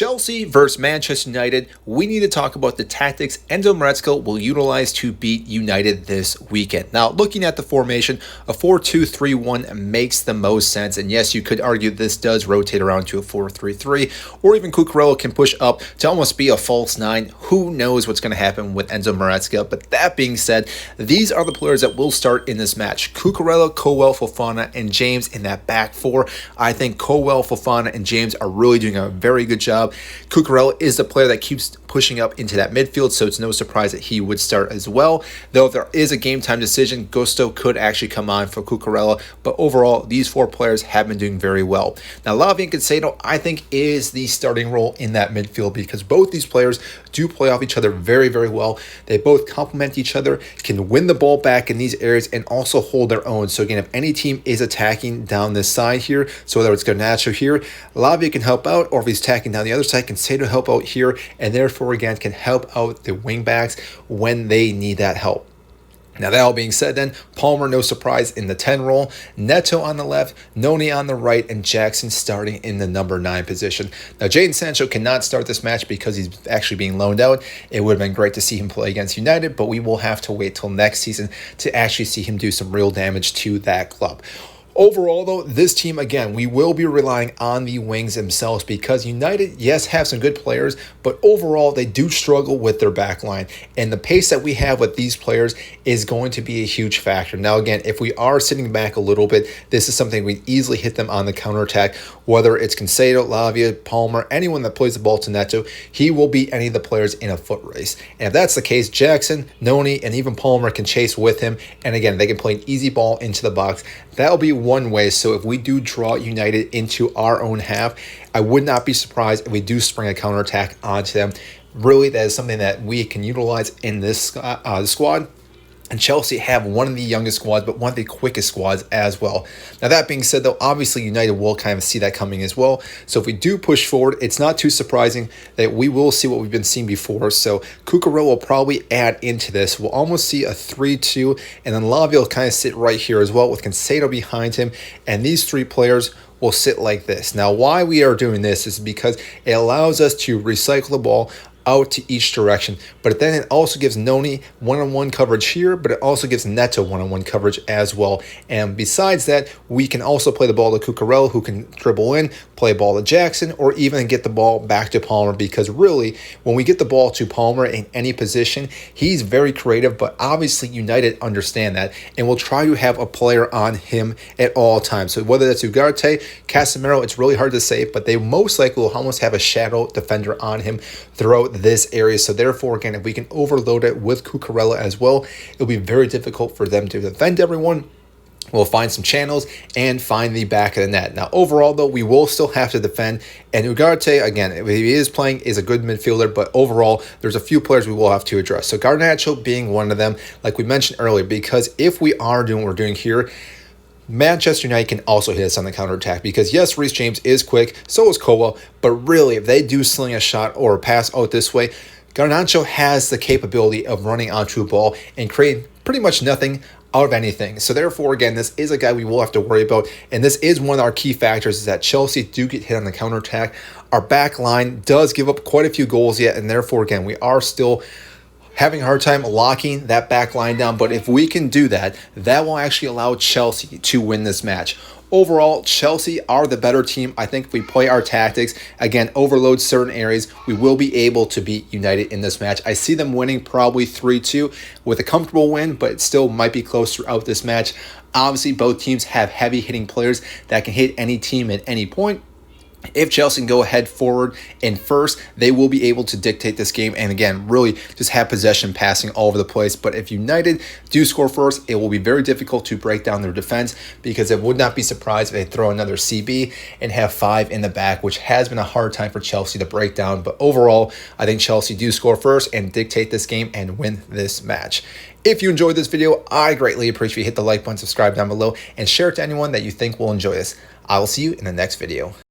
Chelsea versus Manchester United, we need to talk about the tactics Enzo Maresca will utilize to beat United this weekend. Now, looking at the formation, a 4-2-3-1 makes the most sense. And yes, you could argue this does rotate around to a 4-3-3, or even Cucurella can push up to almost be a false nine. Who knows what's going to happen with Enzo Maresca? But that being said, these are the players that will start in this match. Cucurella, Colwill, Fofana, and James in that back four. I think Colwill, Fofana, and James are really doing a very good job. Cucurella is the player that keeps pushing up into that midfield, so it's no surprise that he would start as well. Though if there is a game time decision, Gusto could actually come on for Cucurella, but overall, these four players have been doing very well. Now, Lavia and Caicedo, I think, is the starting role in that midfield because both these players do play off each other very, very well. They both complement each other, can win the ball back in these areas, and also hold their own. So again, if any team is attacking down this side here, so whether it's Garnacho here, Lavia can help out, or if he's attacking down the other side, Caicedo help out here, and therefore again can help out the wing backs when they need that help. Now, that all being said then, Palmer, no surprise, in the 10 role, Neto on the left, Noni on the right, and Jackson starting in the number 9 position. Now, Jadon Sancho cannot start this match because he's actually being loaned out. It would have been great to see him play against United, but we will have to wait till next season to actually see him do some real damage to that club. Overall, though, this team, again, we will be relying on the wings themselves because United, yes, have some good players, but overall, they do struggle with their back line. And the pace that we have with these players is going to be a huge factor. Now, again, if we are sitting back a little bit, this is something we easily hit them on the counterattack, whether it's Caicedo, Lavia, Palmer, anyone that plays the ball to Neto, he will beat any of the players in a foot race. And if that's the case, Jackson, Noni, and even Palmer can chase with him. And again, they can play an easy ball into the box. That'll be one way. So if we do draw United into our own half, I would not be surprised if we do spring a counterattack onto them. Really, that is something that we can utilize in this squad. And Chelsea have one of the youngest squads, but one of the quickest squads as well. Now, that being said, though, obviously United will kind of see that coming as well. So if we do push forward, it's not too surprising that we will see what we've been seeing before. So Cucurella will probably add into this. We'll almost see a 3-2, and then Lavia will kind of sit right here as well with Caicedo behind him. And these three players will sit like this. Now, why we are doing this is because it allows us to recycle the ball out to each direction, but then it also gives Noni one-on-one coverage here, but it also gives Neto one-on-one coverage as well. And besides that, we can also play the ball to Cucurella, who can dribble in, play ball to Jackson, or even get the ball back to Palmer, because really, when we get the ball to Palmer in any position, he's very creative, but obviously United understand that, and will try to have a player on him at all times. So whether that's Ugarte, Casemiro, it's really hard to say, but they most likely will almost have a shadow defender on him throughout this area. So therefore, again, if we can overload it with Cucurella as well, it'll be very difficult for them to defend everyone. We'll find some channels and find the back of the net. Now, overall, though, we will still have to defend. And Ugarte, again, if he is playing, is a good midfielder. But overall, there's a few players we will have to address. So Garnacho being one of them, like we mentioned earlier, because if we are doing what we're doing here, Manchester United can also hit us on the counterattack because, yes, Reece James is quick, so is Colwill, but really, if they do sling a shot or a pass out this way, Garnacho has the capability of running onto a ball and creating pretty much nothing out of anything. So therefore, again, this is a guy we will have to worry about, and this is one of our key factors is that Chelsea do get hit on the counterattack. Our back line does give up quite a few goals yet, and therefore, again, we are still having a hard time locking that back line down. But if we can do that, that will actually allow Chelsea to win this match. Overall, Chelsea are the better team. I think if we play our tactics, again, overload certain areas, we will be able to beat United in this match. I see them winning probably 3-2 with a comfortable win, but it still might be close throughout this match. Obviously, both teams have heavy hitting players that can hit any team at any point. If Chelsea can go ahead forward and first, they will be able to dictate this game and, again, really just have possession passing all over the place. But if United do score first, it will be very difficult to break down their defense because it would not be surprised if they throw another CB and have 5 in the back, which has been a hard time for Chelsea to break down. But overall, I think Chelsea do score first and dictate this game and win this match. If you enjoyed this video, I greatly appreciate you hit the like button, subscribe down below, and share it to anyone that you think will enjoy this. I will see you in the next video.